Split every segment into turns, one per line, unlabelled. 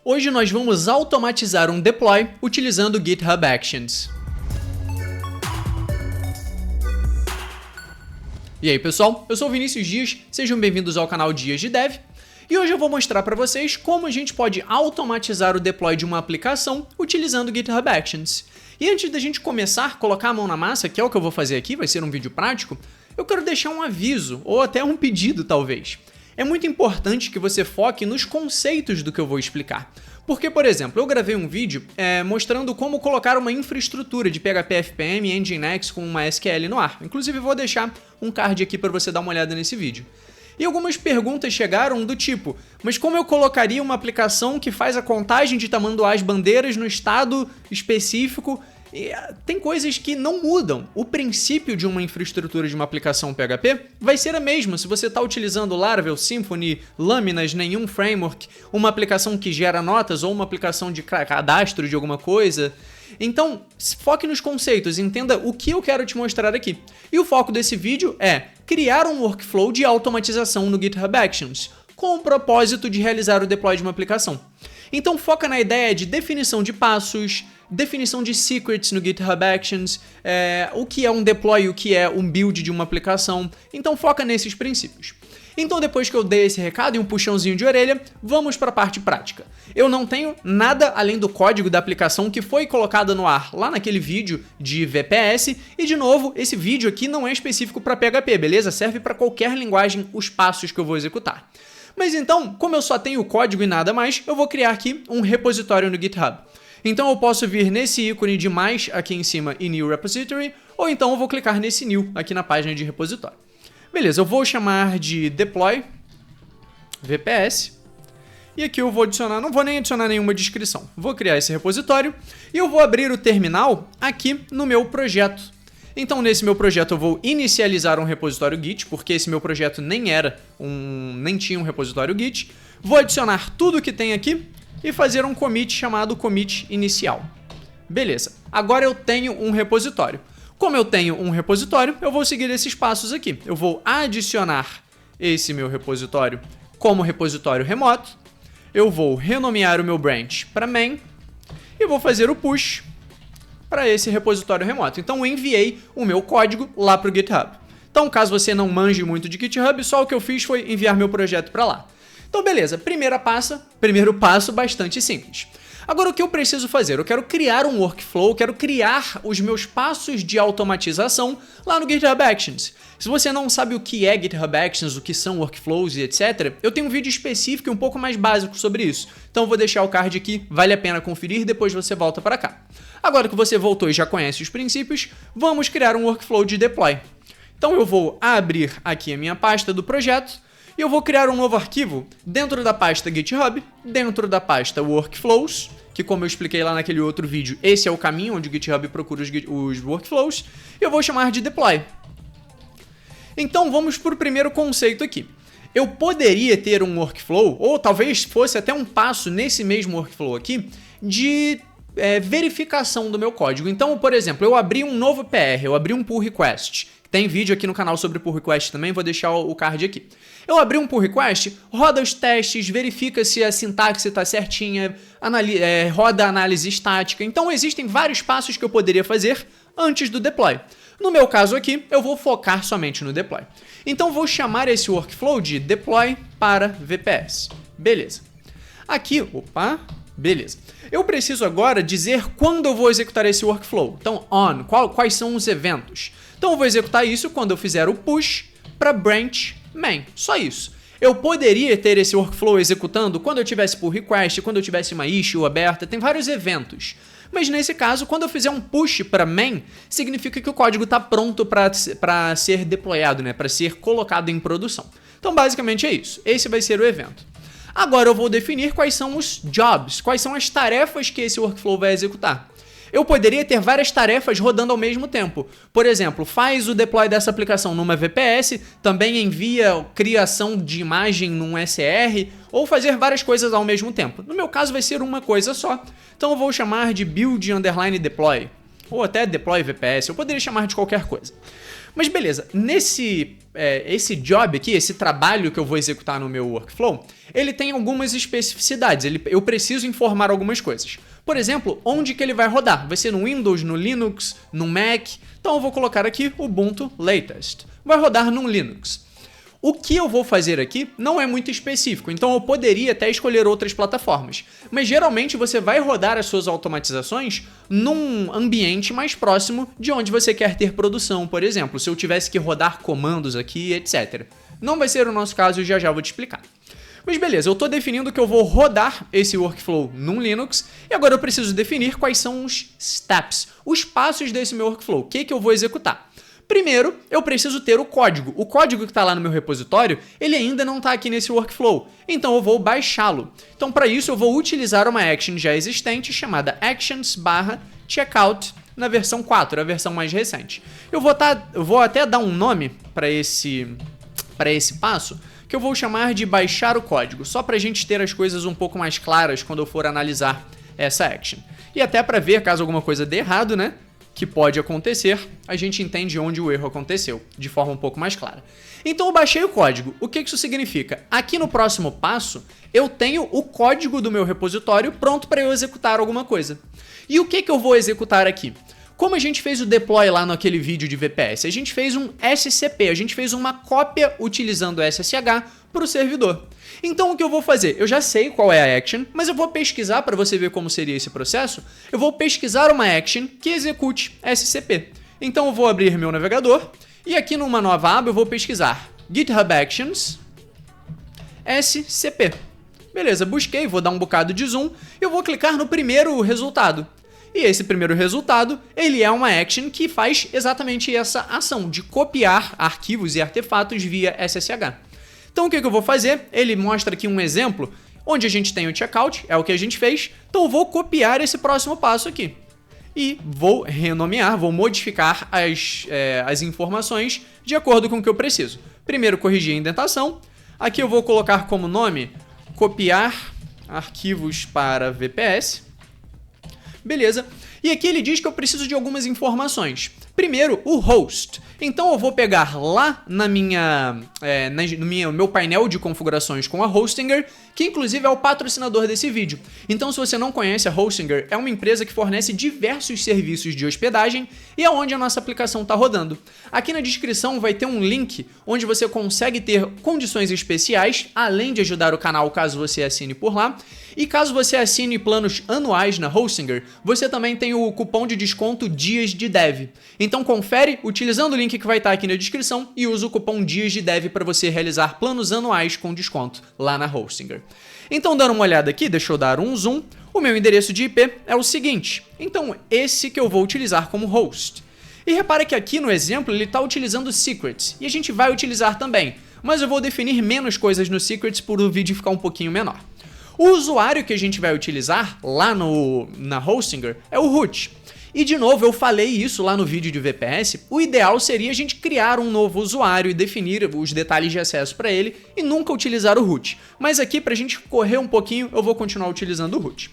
Hoje nós vamos automatizar um deploy utilizando o GitHub Actions. E aí pessoal, eu sou o Vinícius Dias, sejam bem-vindos ao canal Dias de Dev. E hoje eu vou mostrar para vocês como a gente pode automatizar o deploy de uma aplicação utilizando o GitHub Actions. E antes da gente começar a colocar a mão na massa, que é o que eu vou fazer aqui, vai ser um vídeo prático, eu quero deixar um aviso, ou até um pedido talvez. É muito importante que você foque nos conceitos do que eu vou explicar. Porque, por exemplo, eu gravei um vídeo mostrando como colocar uma infraestrutura de PHP FPM e Nginx com uma SQL no ar. Inclusive, eu vou deixar um card aqui para você dar uma olhada nesse vídeo. E algumas perguntas chegaram do tipo, mas como eu colocaria uma aplicação que faz a contagem de tamanduás bandeiras no estado específico? E tem coisas que não mudam. O princípio de uma infraestrutura de uma aplicação PHP vai ser a mesma se você está utilizando Laravel, Symfony, Laminas, nenhum framework, uma aplicação que gera notas ou uma aplicação de cadastro de alguma coisa. Então, foque nos conceitos, entenda o que eu quero te mostrar aqui. E o foco desse vídeo é criar um workflow de automatização no GitHub Actions, com o propósito de realizar o deploy de uma aplicação. Então foca na ideia de definição de passos, definição de secrets no GitHub Actions, o que é um deploy, o que é um build de uma aplicação. Então foca nesses princípios. Então depois que eu dei esse recado e um puxãozinho de orelha, vamos para a parte prática. Eu não tenho nada além do código da aplicação que foi colocado no ar lá naquele vídeo de VPS. E de novo, esse vídeo aqui não é específico para PHP, beleza? Serve para qualquer linguagem os passos que eu vou executar. Mas então, como eu só tenho o código e nada mais, eu vou criar aqui um repositório no GitHub. Então eu posso vir nesse ícone de mais aqui em cima e New Repository, ou então eu vou clicar nesse New aqui na página de repositório. Beleza, eu vou chamar de Deploy VPS, e aqui eu vou adicionar, não vou nem adicionar nenhuma descrição, vou criar esse repositório e eu vou abrir o terminal aqui no meu projeto. Então nesse meu projeto eu vou inicializar um repositório Git, porque esse meu projeto nem tinha um repositório Git. Vou adicionar tudo que tem aqui e fazer um commit chamado commit inicial. Beleza, agora eu tenho um repositório. Como eu tenho um repositório, eu vou seguir esses passos aqui. Eu vou adicionar esse meu repositório como repositório remoto. Eu vou renomear o meu branch para main e vou fazer o push para esse repositório remoto. Então eu enviei o meu código lá para o GitHub. Então caso você não manje muito de GitHub, só o que eu fiz foi enviar meu projeto para lá. Então beleza, primeiro passo bastante simples. Agora o que eu preciso fazer? Eu quero criar um workflow, eu quero criar os meus passos de automatização lá no GitHub Actions. Se você não sabe o que é GitHub Actions, o que são workflows e etc., eu tenho um vídeo específico e um pouco mais básico sobre isso. Então eu vou deixar o card aqui, vale a pena conferir, depois você volta para cá. Agora que você voltou e já conhece os princípios, vamos criar um workflow de deploy. Então eu vou abrir aqui a minha pasta do projeto e eu vou criar um novo arquivo dentro da pasta GitHub, dentro da pasta Workflows, que como eu expliquei lá naquele outro vídeo, esse é o caminho onde o GitHub procura os workflows, e eu vou chamar de deploy. Então vamos para o primeiro conceito aqui. Eu poderia ter um workflow, ou talvez fosse até um passo nesse mesmo workflow aqui, de verificação do meu código. Então, por exemplo, eu abri um novo PR, eu abri um pull request. Tem vídeo aqui no canal sobre pull request também, vou deixar o card aqui. Eu abri um pull request, roda os testes, verifica se a sintaxe está certinha, roda a análise estática. Então existem vários passos que eu poderia fazer antes do deploy. No meu caso aqui, eu vou focar somente no deploy. Então vou chamar esse workflow de deploy para VPS. Beleza. Aqui, beleza. Eu preciso agora dizer quando eu vou executar esse workflow. Então, quais são os eventos? Então eu vou executar isso quando eu fizer o push para branch main. Só isso. Eu poderia ter esse workflow executando quando eu tivesse pull request, quando eu tivesse uma issue aberta, tem vários eventos. Mas nesse caso, quando eu fizer um push para main, significa que o código está pronto para ser deployado, né? Para ser colocado em produção. Então basicamente é isso. Esse vai ser o evento. Agora eu vou definir quais são os jobs, quais são as tarefas que esse workflow vai executar. Eu poderia ter várias tarefas rodando ao mesmo tempo. Por exemplo, faz o deploy dessa aplicação numa VPS, também envia criação de imagem num SR, ou fazer várias coisas ao mesmo tempo. No meu caso vai ser uma coisa só, então eu vou chamar de build_deploy, ou até deploy VPS, eu poderia chamar de qualquer coisa. Mas beleza, esse job aqui, esse trabalho que eu vou executar no meu workflow, ele tem algumas especificidades, eu preciso informar algumas coisas. Por exemplo, onde que ele vai rodar? Vai ser no Windows, no Linux, no Mac? Então eu vou colocar aqui Ubuntu Latest. Vai rodar no Linux. O que eu vou fazer aqui não é muito específico, então eu poderia até escolher outras plataformas. Mas geralmente você vai rodar as suas automatizações num ambiente mais próximo de onde você quer ter produção, por exemplo, se eu tivesse que rodar comandos aqui, etc. Não vai ser o nosso caso, já já vou te explicar. Mas beleza, eu estou definindo que eu vou rodar esse workflow num Linux e agora eu preciso definir quais são os steps, os passos desse meu workflow, o que eu vou executar. Primeiro, eu preciso ter o código. O código que está lá no meu repositório, ele ainda não está aqui nesse workflow, então eu vou baixá-lo. Então, para isso, eu vou utilizar uma action já existente chamada actions/checkout na versão 4, a versão mais recente. Eu vou até dar um nome para esse passo, que eu vou chamar de baixar o código, só para a gente ter as coisas um pouco mais claras quando eu for analisar essa action. E até para ver caso alguma coisa dê errado, né? Que pode acontecer, a gente entende onde o erro aconteceu, de forma um pouco mais clara. Então eu baixei o código. O que isso significa? Aqui no próximo passo, eu tenho o código do meu repositório pronto para eu executar alguma coisa. E o que eu vou executar aqui? Como a gente fez o deploy lá naquele vídeo de VPS, a gente fez um SCP, a gente fez uma cópia utilizando SSH para o servidor. Então o que eu vou fazer? Eu já sei qual é a action, mas eu vou pesquisar para você ver como seria esse processo. Eu vou pesquisar uma action que execute SCP. Então eu vou abrir meu navegador e aqui numa nova aba eu vou pesquisar GitHub Actions SCP. Beleza, busquei, vou dar um bocado de zoom e eu vou clicar no primeiro resultado. E esse primeiro resultado, ele é uma action que faz exatamente essa ação de copiar arquivos e artefatos via SSH. Então o que eu vou fazer? Ele mostra aqui um exemplo onde a gente tem o checkout, é o que a gente fez. Então eu vou copiar esse próximo passo aqui. E vou renomear, vou modificar as informações de acordo com o que eu preciso. Primeiro corrigir a indentação. Aqui eu vou colocar como nome copiar arquivos para VPS. Beleza. E aqui ele diz que eu preciso de algumas informações. Primeiro, o host. Então eu vou pegar lá no meu painel de configurações com a Hostinger, que inclusive é o patrocinador desse vídeo. Então se você não conhece a Hostinger, é uma empresa que fornece diversos serviços de hospedagem e é onde a nossa aplicação está rodando. Aqui na descrição vai ter um link onde você consegue ter condições especiais, além de ajudar o canal caso você assine por lá. E caso você assine planos anuais na Hostinger, você também tem o cupom de desconto Dias de Dev. Então confere utilizando o link que vai estar aqui na descrição e usa o cupom Dias de Dev para você realizar planos anuais com desconto lá na Hostinger. Então dando uma olhada aqui, deixa eu dar um zoom, o meu endereço de IP é o seguinte, então esse que eu vou utilizar como host. E repara que aqui no exemplo ele está utilizando secrets e a gente vai utilizar também, mas eu vou definir menos coisas no secrets por o vídeo ficar um pouquinho menor. O usuário que a gente vai utilizar lá na Hostinger é o root. E de novo, eu falei isso lá no vídeo de VPS, o ideal seria a gente criar um novo usuário e definir os detalhes de acesso para ele e nunca utilizar o root. Mas aqui, para a gente correr um pouquinho, eu vou continuar utilizando o root.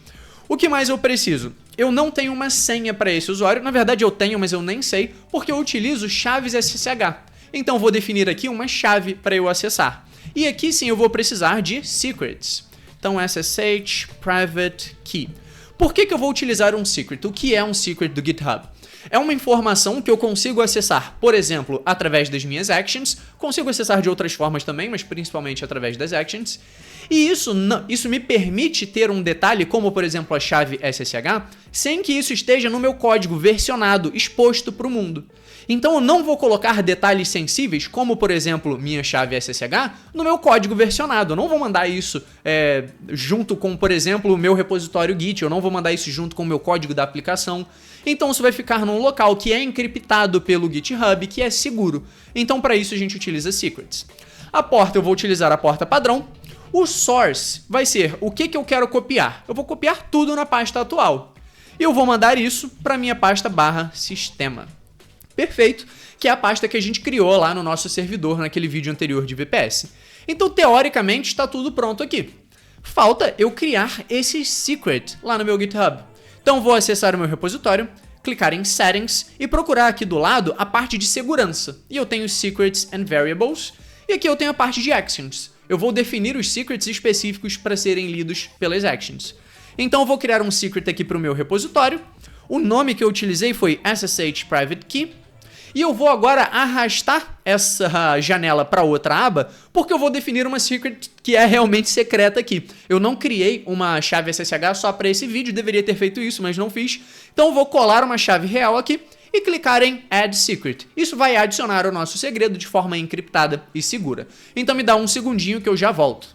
O que mais eu preciso? Eu não tenho uma senha para esse usuário, na verdade eu tenho, mas eu nem sei, porque eu utilizo chaves SSH. Então vou definir aqui uma chave para eu acessar. E aqui sim eu vou precisar de secrets. Então SSH Private Key. Por que eu vou utilizar um secret? O que é um secret do GitHub? É uma informação que eu consigo acessar, por exemplo, através das minhas actions, consigo acessar de outras formas também, mas principalmente através das actions, e isso me permite ter um detalhe, como por exemplo a chave SSH, sem que isso esteja no meu código versionado, exposto para o mundo. Então eu não vou colocar detalhes sensíveis, como por exemplo minha chave SSH, no meu código versionado. Eu não vou mandar isso junto com, por exemplo, o meu repositório Git, eu não vou mandar isso junto com o meu código da aplicação. Então isso vai ficar num local que é encriptado pelo GitHub, que é seguro. Então para isso a gente utiliza secrets. A porta eu vou utilizar a porta padrão. O source vai ser o que eu quero copiar. Eu vou copiar tudo na pasta atual. E eu vou mandar isso para minha pasta /sistema. Perfeito, que é a pasta que a gente criou lá no nosso servidor naquele vídeo anterior de VPS. Então, teoricamente, está tudo pronto aqui. Falta eu criar esse secret lá no meu GitHub. Então, vou acessar o meu repositório, clicar em Settings e procurar aqui do lado a parte de segurança. E eu tenho Secrets and Variables, e aqui eu tenho a parte de Actions. Eu vou definir os secrets específicos para serem lidos pelas Actions. Então eu vou criar um secret aqui para o meu repositório. O nome que eu utilizei foi SSH Private Key. E eu vou agora arrastar essa janela para outra aba, porque eu vou definir uma secret que é realmente secreta aqui. Eu não criei uma chave SSH só para esse vídeo, deveria ter feito isso, mas não fiz. Então eu vou colar uma chave real aqui e clicar em Add Secret. Isso vai adicionar o nosso segredo de forma encriptada e segura. Então me dá um segundinho que eu já volto.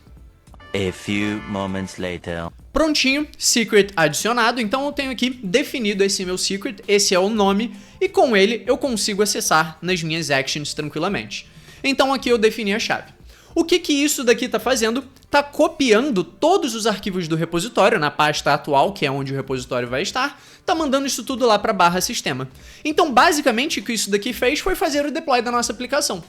A few moments later.
Prontinho, secret adicionado, então eu tenho aqui definido esse meu secret, esse é o nome, e com ele eu consigo acessar nas minhas actions tranquilamente. Então aqui eu defini a chave. O que isso daqui está fazendo? Está copiando todos os arquivos do repositório na pasta atual, que é onde o repositório vai estar, está mandando isso tudo lá para a /sistema. Então basicamente o que isso daqui fez foi fazer o deploy da nossa aplicação.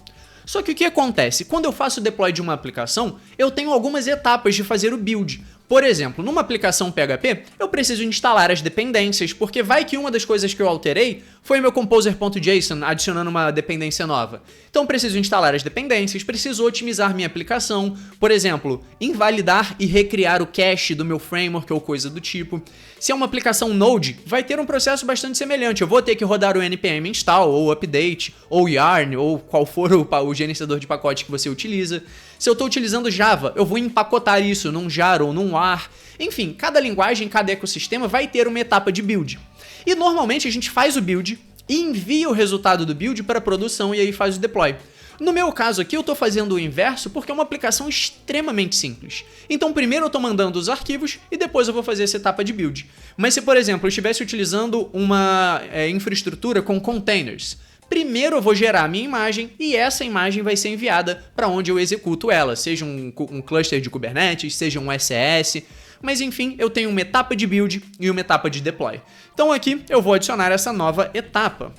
Só que o que acontece? Quando eu faço o deploy de uma aplicação, eu tenho algumas etapas de fazer o build. Por exemplo, numa aplicação PHP, eu preciso instalar as dependências, porque vai que uma das coisas que eu alterei foi meu composer.json adicionando uma dependência nova. Então preciso instalar as dependências, preciso otimizar minha aplicação, por exemplo, invalidar e recriar o cache do meu framework ou coisa do tipo. Se é uma aplicação Node, vai ter um processo bastante semelhante. Eu vou ter que rodar o npm install, ou update, ou yarn, ou qual for o gerenciador de pacote que você utiliza. Se eu estou utilizando Java, eu vou empacotar isso num jar ou num war. Enfim, cada linguagem, cada ecossistema vai ter uma etapa de build. E normalmente a gente faz o build e envia o resultado do build para a produção e aí faz o deploy. No meu caso aqui eu estou fazendo o inverso porque é uma aplicação extremamente simples. Então primeiro eu estou mandando os arquivos e depois eu vou fazer essa etapa de build. Mas se por exemplo eu estivesse utilizando uma infraestrutura com containers, primeiro eu vou gerar a minha imagem e essa imagem vai ser enviada para onde eu executo ela, seja um cluster de Kubernetes, seja um SS, mas enfim, eu tenho uma etapa de build e uma etapa de deploy. Então aqui eu vou adicionar essa nova etapa,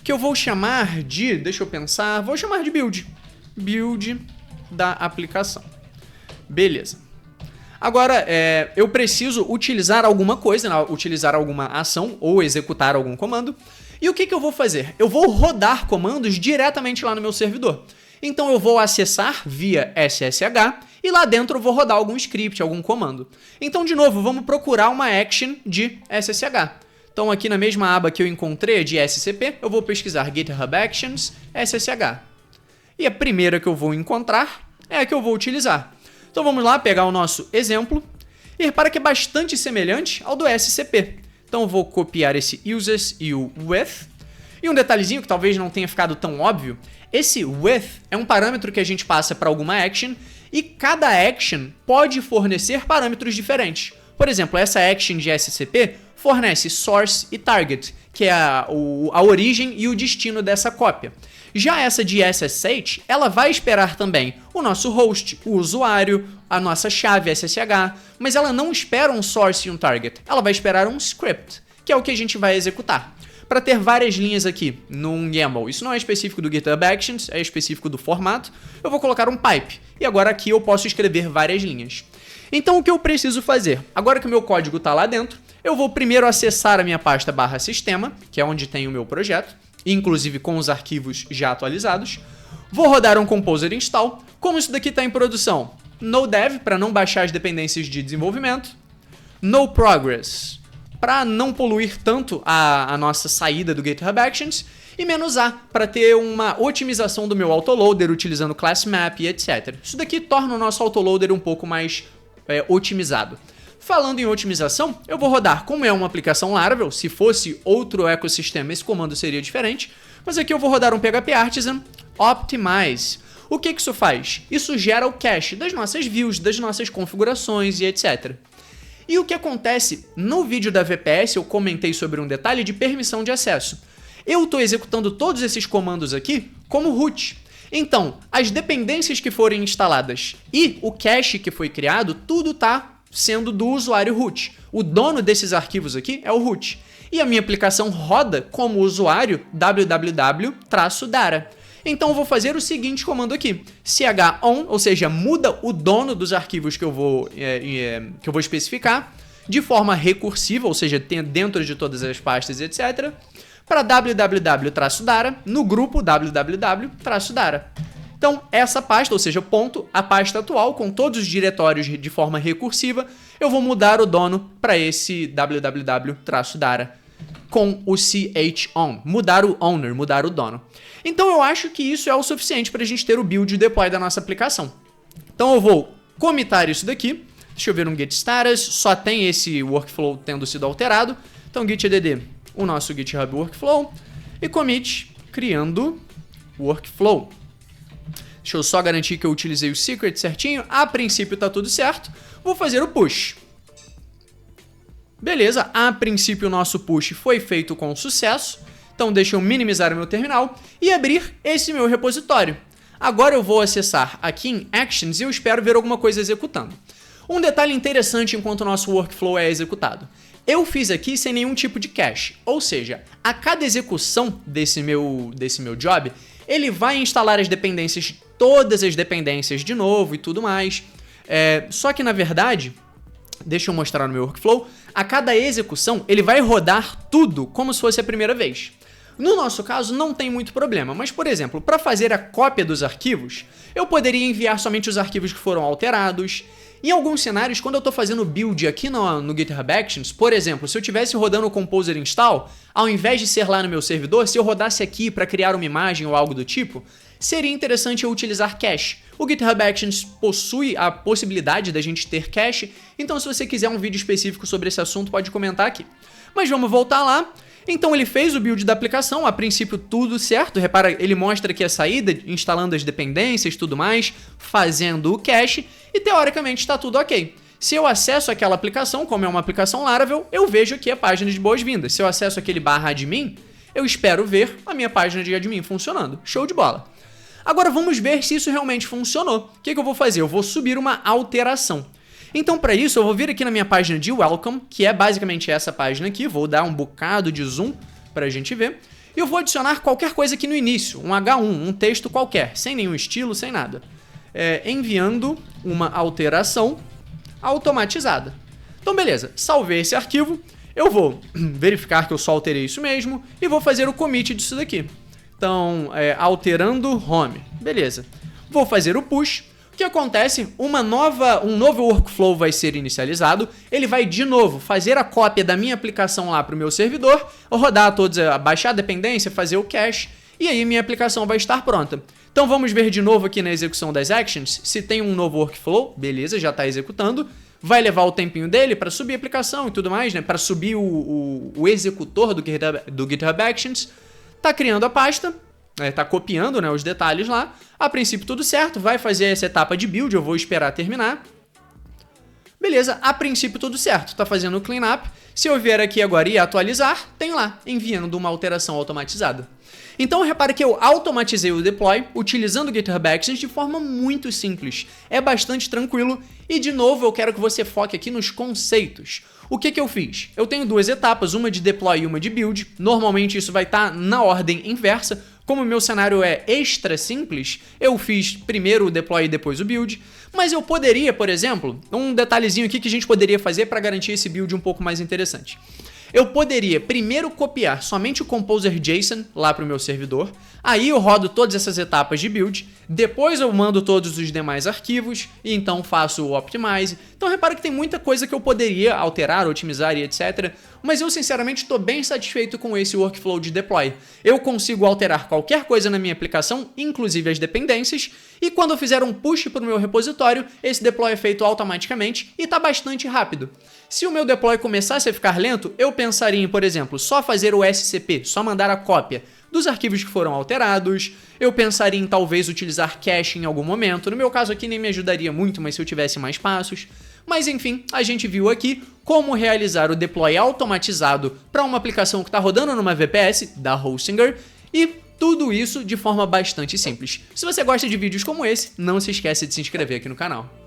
que eu vou chamar de, deixa eu pensar, vou chamar de build. Build da aplicação. Beleza. Agora, eu preciso utilizar alguma coisa, utilizar alguma ação ou executar algum comando. E o que eu vou fazer? Eu vou rodar comandos diretamente lá no meu servidor. Então eu vou acessar via SSH e lá dentro eu vou rodar algum script, algum comando. Então, de novo, vamos procurar uma action de SSH. Então aqui na mesma aba que eu encontrei de SCP, eu vou pesquisar GitHub Actions SSH. E a primeira que eu vou encontrar é a que eu vou utilizar. Então vamos lá pegar o nosso exemplo e repara que é bastante semelhante ao do SCP. Então eu vou copiar esse users e o with. E um detalhezinho que talvez não tenha ficado tão óbvio, esse with é um parâmetro que a gente passa para alguma action e cada action pode fornecer parâmetros diferentes. Por exemplo, essa action de SCP fornece source e target, que é a origem e o destino dessa cópia. Já essa de SSH, ela vai esperar também o nosso host, o usuário, a nossa chave SSH, mas ela não espera um source e um target, ela vai esperar um script, que é o que a gente vai executar. Para ter várias linhas aqui num YAML, isso não é específico do GitHub Actions, é específico do formato, eu vou colocar um pipe, e agora aqui eu posso escrever várias linhas. Então o que eu preciso fazer? Agora que o meu código está lá dentro, eu vou primeiro acessar a minha pasta /sistema, que é onde tem o meu projeto, inclusive com os arquivos já atualizados. Vou rodar um composer install. Como isso daqui está em produção? No dev, para não baixar as dependências de desenvolvimento. No progress, para não poluir tanto a nossa saída do GitHub Actions. E -a, para ter uma otimização do meu autoloader utilizando class map e etc. Isso daqui torna o nosso autoloader um pouco mais otimizado. Falando em otimização, eu vou rodar, como é uma aplicação Laravel, se fosse outro ecossistema esse comando seria diferente, mas aqui eu vou rodar um PHP Artisan Optimize. O que isso faz? Isso gera o cache das nossas views, das nossas configurações e etc. E o que acontece? No vídeo da VPS eu comentei sobre um detalhe de permissão de acesso. Eu estou executando todos esses comandos aqui como root. Então, as dependências que forem instaladas e o cache que foi criado, tudo está sendo do usuário root. O dono desses arquivos aqui é o root. E a minha aplicação roda como usuário www-data. Então eu vou fazer o seguinte comando aqui, chon, ou seja, muda o dono dos arquivos que eu vou especificar, de forma recursiva, ou seja, dentro de todas as pastas, etc., para www-dara, no grupo www-dara. Então, essa pasta, ou seja, ponto, a pasta atual, com todos os diretórios de forma recursiva, eu vou mudar o dono para esse www-dara, com o chown, mudar o owner, mudar o dono. Então, eu acho que isso é o suficiente para a gente ter o build e o deploy da nossa aplicação. Então, eu vou commitar isso daqui. Deixa eu ver um git status, só tem esse workflow tendo sido alterado. Então, git add o nosso GitHub Workflow e commit criando workflow. Deixa eu só garantir que eu utilizei o secret certinho. A princípio tá tudo certo. Vou fazer o push. Beleza, a princípio o nosso push foi feito com sucesso. Então deixa eu minimizar o meu terminal e abrir esse meu repositório. Agora eu vou acessar aqui em Actions e eu espero ver alguma coisa executando. Um detalhe interessante enquanto o nosso workflow é executado. Eu fiz aqui sem nenhum tipo de cache, ou seja, a cada execução desse meu job, ele vai instalar as dependências, todas as dependências de novo e tudo mais. Só que na verdade, deixa eu mostrar no meu workflow, a cada execução ele vai rodar tudo como se fosse a primeira vez. No nosso caso não tem muito problema, mas por exemplo, para fazer a cópia dos arquivos, eu poderia enviar somente os arquivos que foram alterados. Em alguns cenários, quando eu estou fazendo build aqui no GitHub Actions, por exemplo, se eu estivesse rodando o Composer Install, ao invés de ser lá no meu servidor, se eu rodasse aqui para criar uma imagem ou algo do tipo, seria interessante eu utilizar cache. O GitHub Actions possui a possibilidade da gente ter cache, então se você quiser um vídeo específico sobre esse assunto, pode comentar aqui. Mas vamos voltar lá. Então ele fez o build da aplicação, a princípio tudo certo, repara, ele mostra aqui a saída, instalando as dependências e tudo mais, fazendo o cache, e teoricamente está tudo ok. Se eu acesso aquela aplicação, como é uma aplicação Laravel, eu vejo aqui a página de boas-vindas. Se eu acesso aquele /admin, eu espero ver a minha página de admin funcionando. Show de bola! Agora vamos ver se isso realmente funcionou. O que eu vou fazer? Eu vou subir uma alteração. Então, para isso, eu vou vir aqui na minha página de Welcome, que é basicamente essa página aqui. Vou dar um bocado de zoom para a gente ver. E eu vou adicionar qualquer coisa aqui no início, um H1, um texto qualquer, sem nenhum estilo, sem nada. Enviando uma alteração automatizada. Então, beleza. Salvei esse arquivo. Eu vou verificar que eu só alterei isso mesmo e vou fazer o commit disso daqui. Então, alterando home. Beleza. Vou fazer o push. O que acontece? Um novo workflow vai ser inicializado, ele vai de novo fazer a cópia da minha aplicação lá para o meu servidor, rodar todos, baixar a dependência, fazer o cache, e aí minha aplicação vai estar pronta. Então vamos ver de novo aqui na execução das actions, se tem um novo workflow, beleza, já está executando, vai levar o tempinho dele para subir a aplicação e tudo mais, né, para subir o executor do GitHub Actions, está criando a pasta, tá copiando, né, os detalhes lá. A princípio tudo certo, vai fazer essa etapa de build, eu vou esperar terminar. Beleza, a princípio tudo certo, tá fazendo o cleanup. Se eu vier aqui agora e atualizar, tem lá, enviando uma alteração automatizada. Então repare que eu automatizei o deploy utilizando o GitHub Actions de forma muito simples. É bastante tranquilo e de novo eu quero que você foque aqui nos conceitos. O que eu fiz? Eu tenho duas etapas, uma de deploy e uma de build. Normalmente isso vai estar na ordem inversa. Como o meu cenário é extra simples, eu fiz primeiro o deploy e depois o build. Mas eu poderia, por exemplo, um detalhezinho aqui que a gente poderia fazer para garantir esse build um pouco mais interessante. Eu poderia primeiro copiar somente o Composer JSON lá para o meu servidor, aí eu rodo todas essas etapas de build, depois eu mando todos os demais arquivos e então faço o optimize. Então repara que tem muita coisa que eu poderia alterar, otimizar e etc. Mas eu sinceramente estou bem satisfeito com esse workflow de deploy. Eu consigo alterar qualquer coisa na minha aplicação, inclusive as dependências, e quando eu fizer um push para o meu repositório, esse deploy é feito automaticamente e está bastante rápido. Se o meu deploy começasse a ficar lento, eu pensaria em, por exemplo, só fazer o SCP, só mandar a cópia dos arquivos que foram alterados. Eu pensaria em talvez utilizar cache em algum momento. No meu caso aqui nem me ajudaria muito, mas se eu tivesse mais passos. Mas enfim, a gente viu aqui como realizar o deploy automatizado para uma aplicação que está rodando numa VPS da Hostinger e tudo isso de forma bastante simples. Se você gosta de vídeos como esse, não se esqueça de se inscrever aqui no canal.